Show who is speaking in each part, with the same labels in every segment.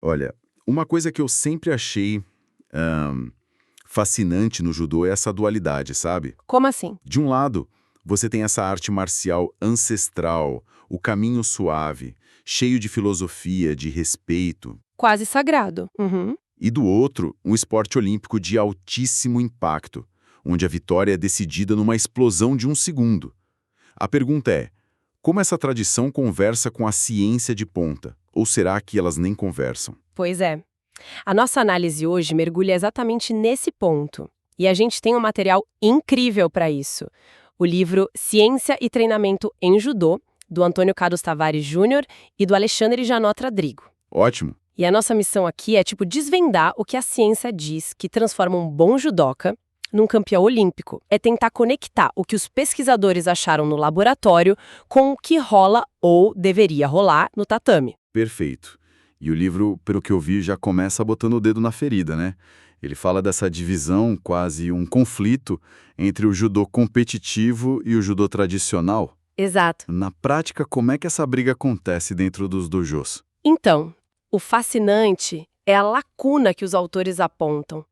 Speaker 1: Olha, uma coisa que eu sempre achei ahn, fascinante no judô é essa dualidade, sabe?
Speaker 2: Como assim?
Speaker 1: De um lado, você tem essa arte marcial ancestral, o caminho suave, cheio de filosofia, de respeito.
Speaker 2: Quase sagrado. Uhum.
Speaker 1: E do outro, um esporte olímpico de altíssimo impacto, onde a vitória é decidida numa explosão de um segundo. A pergunta é, como essa tradição conversa com a ciência de ponta? Ou será que elas nem conversam?
Speaker 2: Pois é. A nossa análise hoje mergulha exatamente nesse ponto. E a gente tem um material incrível para isso. O livro Ciência e Treinamento em Judô, do Antônio Carlos Tavares Júnior e do Alexandre Janot Radrigo.
Speaker 1: Ótimo!
Speaker 2: E a nossa missão aqui é, desvendar o que a ciência diz que transforma um bom judoca num campeão olímpico. É tentar conectar o que os pesquisadores acharam no laboratório com o que rola ou deveria rolar no tatame.
Speaker 1: Perfeito. E o livro, pelo que eu vi, já começa botando o dedo na ferida, né? Ele fala dessa divisão, quase um conflito, entre o judô competitivo e o judô tradicional.
Speaker 2: Exato.
Speaker 1: Na prática, como é que essa briga acontece dentro dos dojos?
Speaker 2: Então, o fascinante é a lacuna que os autores apontam.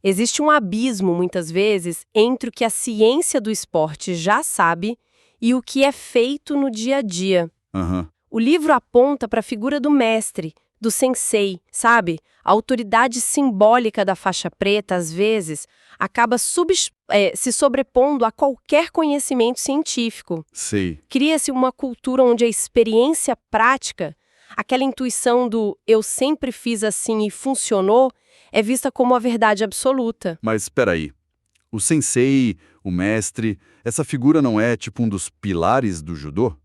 Speaker 2: Existe um abismo, muitas vezes, entre o que a ciência do esporte já sabe e o que é feito no dia a dia.
Speaker 1: Aham.
Speaker 2: O livro aponta para a figura do mestre, do sensei, sabe? A autoridade simbólica da faixa preta, às vezes, acaba se sobrepondo a qualquer conhecimento científico.
Speaker 1: Sei.
Speaker 2: Cria-se uma cultura onde a experiência prática, aquela intuição do eu sempre fiz assim e funcionou, é vista como a verdade absoluta.
Speaker 1: Mas espera aí. O sensei, o mestre, essa figura não é tipo um dos pilares do judô?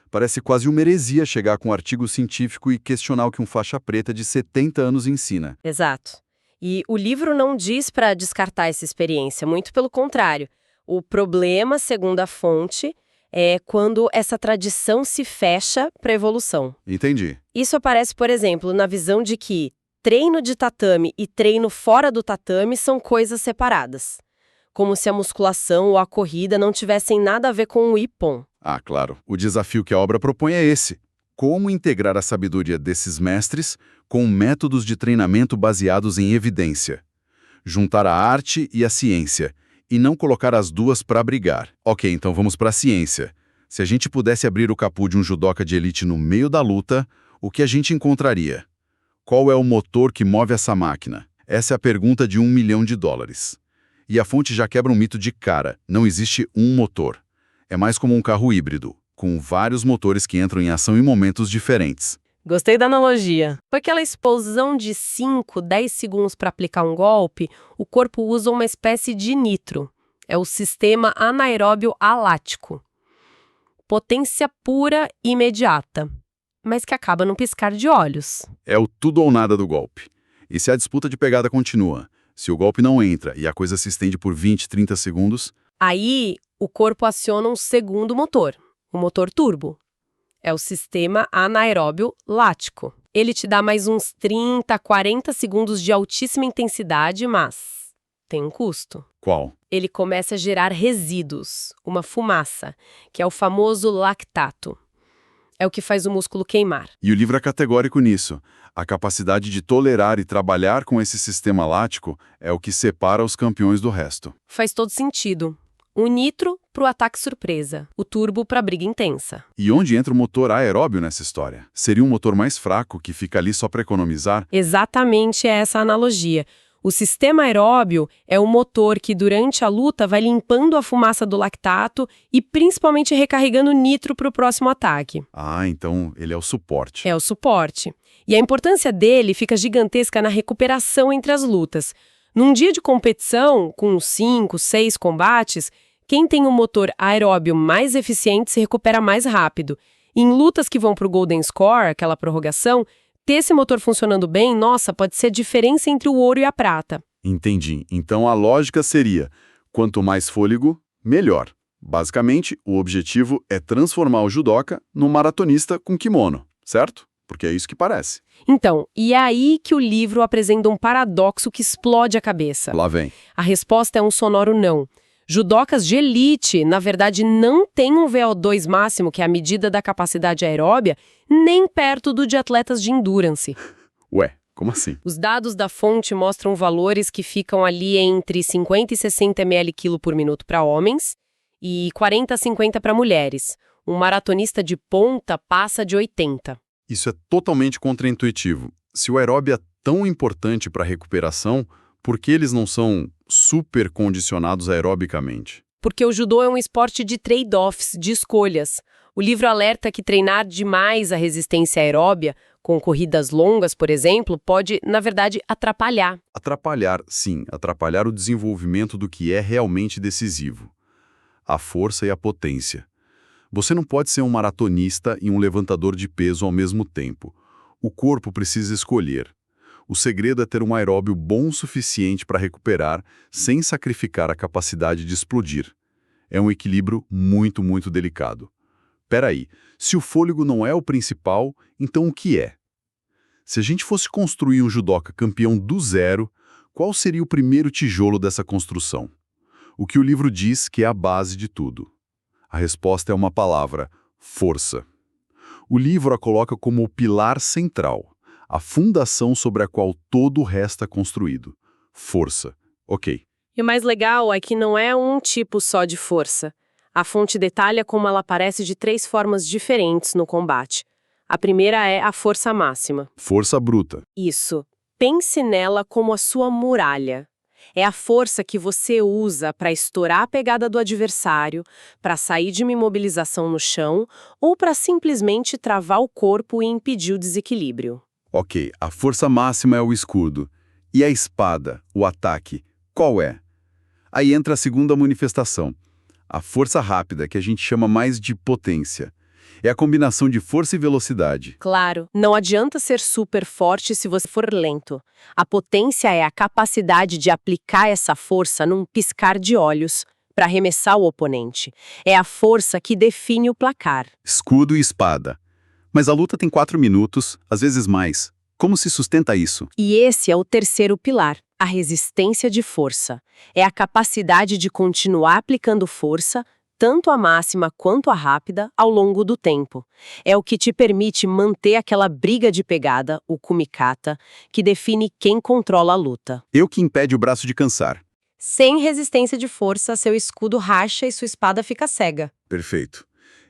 Speaker 1: Parece quase uma heresia chegar com um artigo científico e questionar o que um faixa preta de 70 anos ensina.
Speaker 2: Exato. E o livro não diz para descartar essa experiência, muito pelo contrário. O problema, segundo a fonte, é quando essa tradição se fecha para a evolução.
Speaker 1: Entendi.
Speaker 2: Isso aparece, por exemplo, na visão de que treino de tatame e treino fora do tatame são coisas separadas. Como se a musculação ou a corrida não tivessem nada a ver com o ippon.
Speaker 1: Ah, claro. O desafio que a obra propõe é esse. Como integrar a sabedoria desses mestres com métodos de treinamento baseados em evidência? Juntar a arte e a ciência, e não colocar as duas para brigar. Ok, então vamos para a ciência. Se a gente pudesse abrir o capô de um judoca de elite no meio da luta, o que a gente encontraria? Qual é o motor que move essa máquina? Essa é a pergunta de $1 milhão. E a fonte já quebra um mito de cara. Não existe um motor. É mais como um carro híbrido, com vários motores que entram em ação em momentos diferentes.
Speaker 2: Gostei da analogia. Com aquela explosão de 5, 10 segundos para aplicar um golpe, o corpo usa uma espécie de nitro. É o sistema anaeróbio alático. Potência pura e imediata, mas que acaba num piscar de olhos.
Speaker 1: É o tudo ou nada do golpe. E se a disputa de pegada continua? Se o golpe não entra e a coisa se estende por 20, 30 segundos...
Speaker 2: Aí, o corpo aciona um segundo motor, o motor turbo. É o sistema anaeróbio lático. Ele te dá mais uns 30, 40 segundos de altíssima intensidade, mas tem um custo.
Speaker 1: Qual?
Speaker 2: Ele começa a gerar resíduos, uma fumaça, que é o famoso lactato. É o que faz o músculo queimar.
Speaker 1: E o livro é categórico nisso. A capacidade de tolerar e trabalhar com esse sistema lático é o que separa os campeões do resto.
Speaker 2: Faz todo sentido. O nitro para o ataque surpresa, o turbo para a briga intensa.
Speaker 1: E onde entra o motor aeróbio nessa história? Seria um motor mais fraco que fica ali só para economizar?
Speaker 2: Exatamente essa analogia. O sistema aeróbio é o motor que durante a luta vai limpando a fumaça do lactato e principalmente recarregando nitro para o próximo ataque.
Speaker 1: Ah, então ele é o suporte.
Speaker 2: É o suporte. E a importância dele fica gigantesca na recuperação entre as lutas. Num dia de competição, com 5, 6 combates, quem tem um motor aeróbio mais eficiente se recupera mais rápido. E em lutas que vão para o Golden Score, aquela prorrogação, ter esse motor funcionando bem, nossa, pode ser a diferença entre o ouro e a prata.
Speaker 1: Entendi. Então a lógica seria, quanto mais fôlego, melhor. Basicamente, o objetivo é transformar o judoca num maratonista com kimono, certo? Porque é isso que parece.
Speaker 2: Então, e é aí que o livro apresenta um paradoxo que explode a cabeça.
Speaker 1: Lá vem.
Speaker 2: A resposta é um sonoro não. Judocas de elite, na verdade, não têm um VO2 máximo, que é a medida da capacidade aeróbia, nem perto do de atletas de endurance.
Speaker 1: Ué, como assim?
Speaker 2: Os dados da fonte mostram valores que ficam ali entre 50 e 60 ml quilo por minuto para homens e 40 a 50 para mulheres. Um maratonista de ponta passa de 80.
Speaker 1: Isso é totalmente contraintuitivo. Se o aeróbio é tão importante para a recuperação, por que eles não são super condicionados aerobicamente?
Speaker 2: Porque o judô é um esporte de trade-offs, de escolhas. O livro alerta que treinar demais a resistência aeróbia, com corridas longas, por exemplo, pode, na verdade, atrapalhar.
Speaker 1: Atrapalhar, sim, atrapalhar o desenvolvimento do que é realmente decisivo. A força e a potência. Você não pode ser um maratonista e um levantador de peso ao mesmo tempo. O corpo precisa escolher. O segredo é ter um aeróbio bom o suficiente para recuperar, sem sacrificar a capacidade de explodir. É um equilíbrio muito, muito delicado. Peraí, se o fôlego não é o principal, então o que é? Se a gente fosse construir um judoca campeão do zero, qual seria o primeiro tijolo dessa construção? O que o livro diz que é a base de tudo. A resposta é uma palavra: força. O livro a coloca como o pilar central, a fundação sobre a qual todo o resto é construído. Força. Ok.
Speaker 2: E o mais legal é que não é um tipo só de força. A fonte detalha como ela aparece de 3 formas diferentes no combate. A primeira é a força máxima.
Speaker 1: Força bruta.
Speaker 2: Isso. Pense nela como a sua muralha. É a força que você usa para estourar a pegada do adversário, para sair de uma imobilização no chão ou para simplesmente travar o corpo e impedir o desequilíbrio.
Speaker 1: Ok, a força máxima é o escudo. E a espada, o ataque, qual é? Aí entra a segunda manifestação. A força rápida, que a gente chama mais de potência. É a combinação de força e velocidade.
Speaker 2: Claro, não adianta ser super forte se você for lento. A potência é a capacidade de aplicar essa força num piscar de olhos para arremessar o oponente. É a força que define o placar.
Speaker 1: Escudo e espada. Mas a luta tem 4 minutos, às vezes mais. Como se sustenta isso?
Speaker 2: E esse é o terceiro pilar, a resistência de força. É a capacidade de continuar aplicando força, tanto a máxima quanto a rápida, ao longo do tempo. É o que te permite manter aquela briga de pegada, o kumikata, que define quem controla a luta.
Speaker 1: Eu que impede o braço de cansar.
Speaker 2: Sem resistência de força, seu escudo racha e sua espada fica cega.
Speaker 1: Perfeito.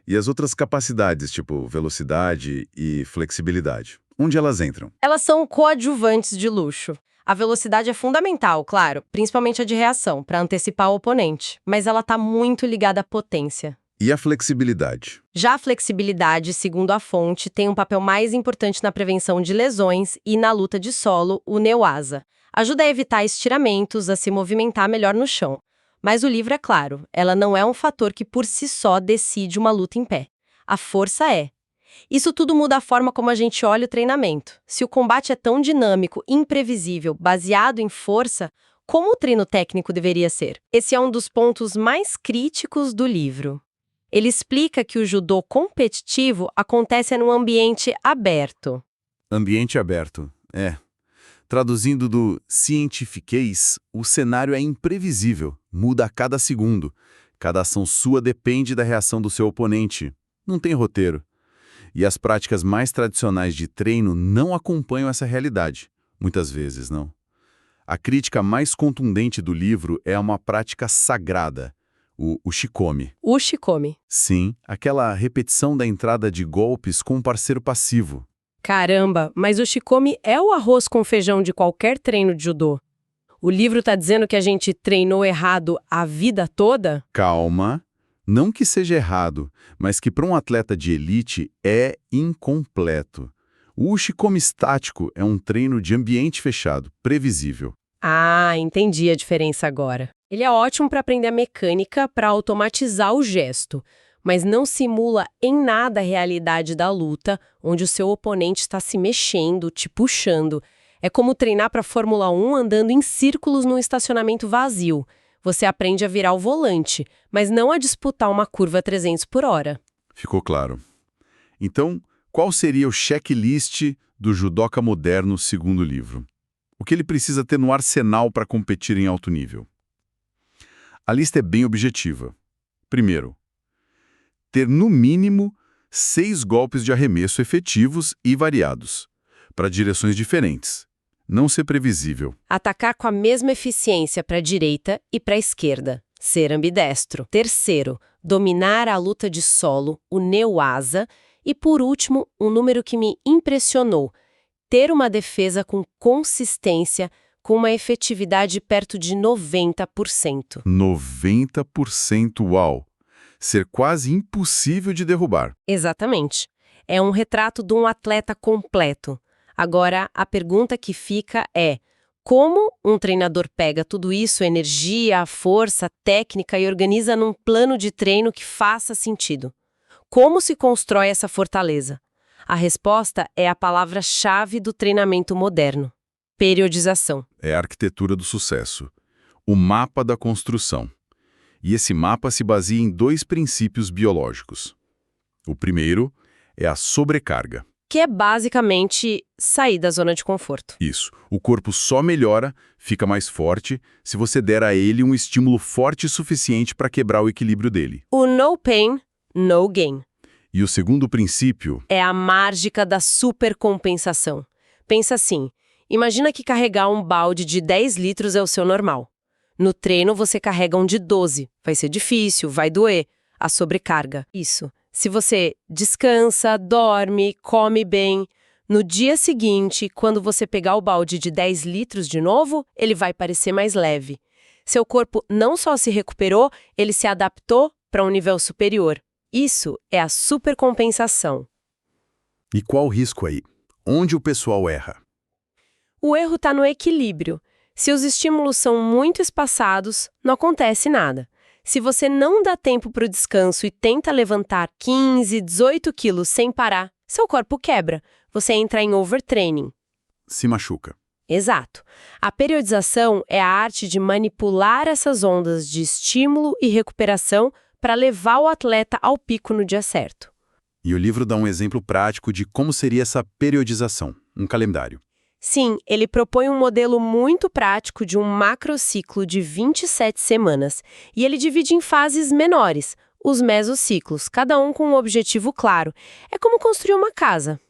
Speaker 1: E as outras capacidades, tipo velocidade e flexibilidade? Onde elas entram?
Speaker 2: Elas são coadjuvantes de luxo. A velocidade é fundamental, claro, principalmente a de reação, para antecipar o oponente, mas ela está muito ligada à potência.
Speaker 1: E a flexibilidade?
Speaker 2: Já a flexibilidade, segundo a fonte, tem um papel mais importante na prevenção de lesões e na luta de solo, o Neoasa. Ajuda a evitar estiramentos, a se movimentar melhor no chão. Mas o livro é claro, ela não é um fator que por si só decide uma luta em pé. A força é. Isso tudo muda a forma como a gente olha o treinamento. Se o combate é tão dinâmico, imprevisível, baseado em força, como o treino técnico deveria ser? Esse é um dos pontos mais críticos do livro. Ele explica que o judô competitivo acontece num ambiente aberto.
Speaker 1: Ambiente aberto, é. Traduzindo do cientifiquez, o cenário é imprevisível, muda a cada segundo. Cada ação sua depende da reação do seu oponente. Não tem roteiro. E as práticas mais tradicionais de treino não acompanham essa realidade. Muitas vezes, não. A crítica mais contundente do livro é a uma prática sagrada, o shikomi.
Speaker 2: O shikomi.
Speaker 1: Sim, aquela repetição da entrada de golpes com um parceiro passivo.
Speaker 2: Caramba, mas o shikomi é o arroz com feijão de qualquer treino de judô. O livro tá dizendo que a gente treinou errado a vida toda?
Speaker 1: Calma. Não que seja errado, mas que para um atleta de elite é incompleto. O shikomi estático é um treino de ambiente fechado, previsível.
Speaker 2: Ah, entendi a diferença agora. Ele é ótimo para aprender a mecânica, para automatizar o gesto, mas não simula em nada a realidade da luta, onde o seu oponente está se mexendo, te puxando. É como treinar para Fórmula 1 andando em círculos num estacionamento vazio. Você aprende a virar o volante, mas não a disputar uma curva a 300 por hora.
Speaker 1: Ficou claro. Então, qual seria o checklist do judoca moderno segundo o livro? O que ele precisa ter no arsenal para competir em alto nível? A lista é bem objetiva. Primeiro, ter no mínimo 6 golpes de arremesso efetivos e variados. para direções diferentes. Não ser previsível.
Speaker 2: Atacar com a mesma eficiência para a direita e para a esquerda. Ser ambidestro. Terceiro, dominar a luta de solo, o neo-asa. E, por último, um número que me impressionou. Ter uma defesa com consistência, com uma efetividade perto de 90%.
Speaker 1: 90%, uau! Ser quase impossível de derrubar.
Speaker 2: Exatamente. É um retrato de um atleta completo. Agora, a pergunta que fica é: como um treinador pega tudo isso, a energia, a força, a técnica, e organiza num plano de treino que faça sentido? Como se constrói essa fortaleza? A resposta é a palavra-chave do treinamento moderno: periodização.
Speaker 1: É a arquitetura do sucesso. O mapa da construção. E esse mapa se baseia em 2 princípios biológicos. O primeiro é a sobrecarga.
Speaker 2: Que é basicamente sair da zona de conforto.
Speaker 1: Isso. O corpo só melhora, fica mais forte, se você der a ele um estímulo forte o suficiente para quebrar o equilíbrio dele.
Speaker 2: O no pain, no gain.
Speaker 1: E o segundo princípio
Speaker 2: É a mágica da supercompensação. Pensa assim, imagina que carregar um balde de 10 litros é o seu normal. No treino você carrega um de 12. Vai ser difícil, vai doer. A sobrecarga. Isso. Se você descansa, dorme, come bem, no dia seguinte, quando você pegar o balde de 10 litros de novo, ele vai parecer mais leve. Seu corpo não só se recuperou, ele se adaptou para um nível superior. Isso é a supercompensação.
Speaker 1: E qual o risco aí? Onde o pessoal erra?
Speaker 2: O erro está no equilíbrio. Se os estímulos são muito espaçados, não acontece nada. Se você não dá tempo para o descanso e tenta levantar 15, 18 quilos sem parar, seu corpo quebra. Você entra em overtraining.
Speaker 1: Se machuca.
Speaker 2: Exato. A periodização é a arte de manipular essas ondas de estímulo e recuperação para levar o atleta ao pico no dia certo.
Speaker 1: E o livro dá um exemplo prático de como seria essa periodização, um calendário.
Speaker 2: Sim, ele propõe um modelo muito prático de um macrociclo de 27 semanas, e ele divide em fases menores, os mesociclos, cada um com um objetivo claro. É como construir uma casa.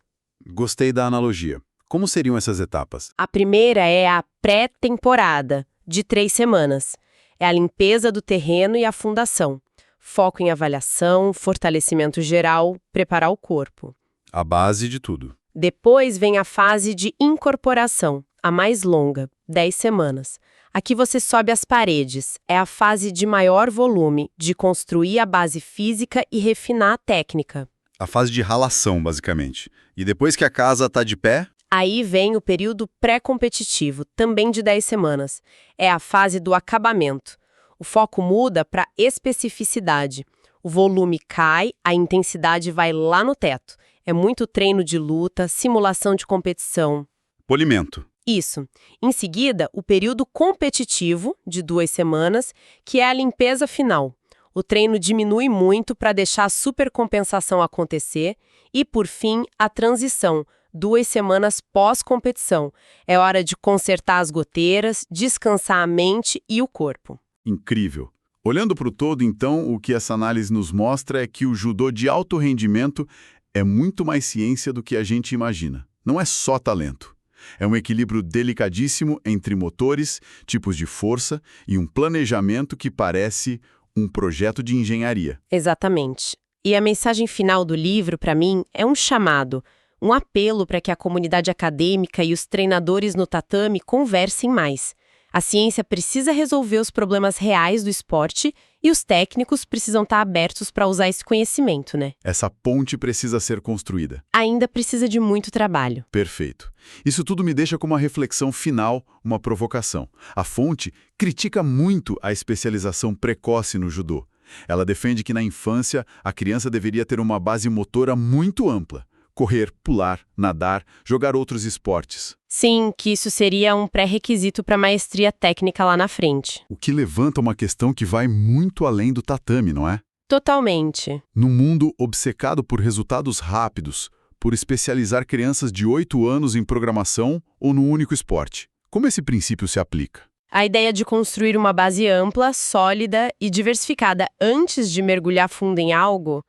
Speaker 1: Gostei da analogia. Como seriam essas etapas?
Speaker 2: A primeira é a pré-temporada, de 3 semanas. É a limpeza do terreno e a fundação. Foco em avaliação, fortalecimento geral, preparar o corpo.
Speaker 1: A base de tudo.
Speaker 2: Depois vem a fase de incorporação, a mais longa, 10 semanas. Aqui você sobe as paredes. É a fase de maior volume, de construir a base física e refinar a técnica.
Speaker 1: A fase de ralação, basicamente. E depois que a casa está de pé?
Speaker 2: Aí vem o período pré-competitivo, também de 10 semanas. É a fase do acabamento. O foco muda para especificidade. O volume cai, a intensidade vai lá no teto. É muito treino de luta, simulação de competição.
Speaker 1: Polimento.
Speaker 2: Isso. Em seguida, o período competitivo, de 2 semanas, que é a limpeza final. O treino diminui muito para deixar a supercompensação acontecer. E, por fim, a transição, 2 semanas pós-competição. É hora de consertar as goteiras, descansar a mente e o corpo.
Speaker 1: Incrível. Olhando para o todo, então, o que essa análise nos mostra é que o judô de alto rendimento é muito mais ciência do que a gente imagina. Não é só talento. É um equilíbrio delicadíssimo entre motores, tipos de força e um planejamento que parece um projeto de engenharia.
Speaker 2: Exatamente. E a mensagem final do livro, para mim, é um chamado, um apelo para que a comunidade acadêmica e os treinadores no tatame conversem mais. A ciência precisa resolver os problemas reais do esporte e os técnicos precisam estar abertos para usar esse conhecimento, né?
Speaker 1: Essa ponte precisa ser construída.
Speaker 2: Ainda precisa de muito trabalho.
Speaker 1: Perfeito. Isso tudo me deixa com uma reflexão final, uma provocação. A fonte critica muito a especialização precoce no judô. Ela defende que na infância a criança deveria ter uma base motora muito ampla. Correr, pular, nadar, jogar outros esportes.
Speaker 2: Sim, que isso seria um pré-requisito para maestria técnica lá na frente.
Speaker 1: O que levanta uma questão que vai muito além do tatame, não é?
Speaker 2: Totalmente.
Speaker 1: Num mundo obcecado por resultados rápidos, por especializar crianças de 8 anos em programação ou num único esporte, como esse princípio se aplica?
Speaker 2: A ideia de construir uma base ampla, sólida e diversificada antes de mergulhar fundo em algo,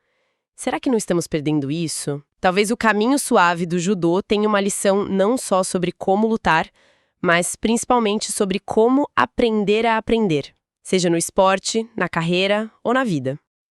Speaker 2: será que não estamos perdendo isso? Talvez o caminho suave do judô tenha uma lição não só sobre como lutar, mas principalmente sobre como aprender a aprender, seja no esporte, na carreira ou na vida.